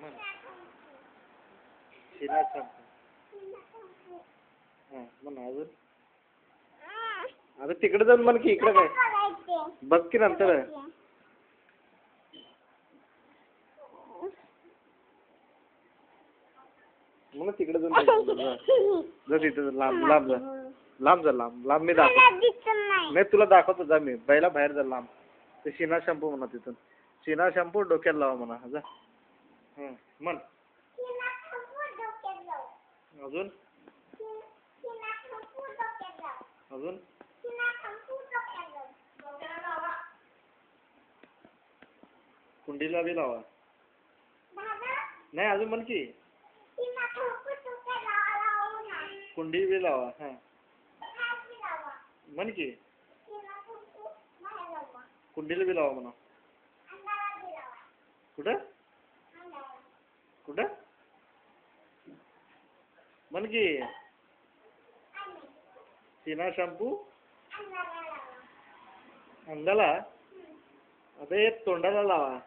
म्हण. शिना शॅम्पू. हा म्हण अजून. आता तिकडे जाऊन म्हण की इकडे काय बघ की नंतर. मग तिकडे जाऊन जा तिथे लांब लांब जा. लांब जा लांब लांब. मी दाखवतो. नाही तुला दाखवतो जा मी. पहिला बाहेर जा लांब. ते शिना शॅम्पू म्हणा तिथून. शिना शॅम्पू डोक्यात लावा म्हणा जा. म्हण अजून. अजून कुंडीला बी लावा. नाही अजून म्हण की कुंडी बी लावा. हा म्हण की कुंडीला बी लावा म्हणा. कुठं कुठं म्हण की शिना शॅम्पू अंगाला. आता तोंडाला लावा.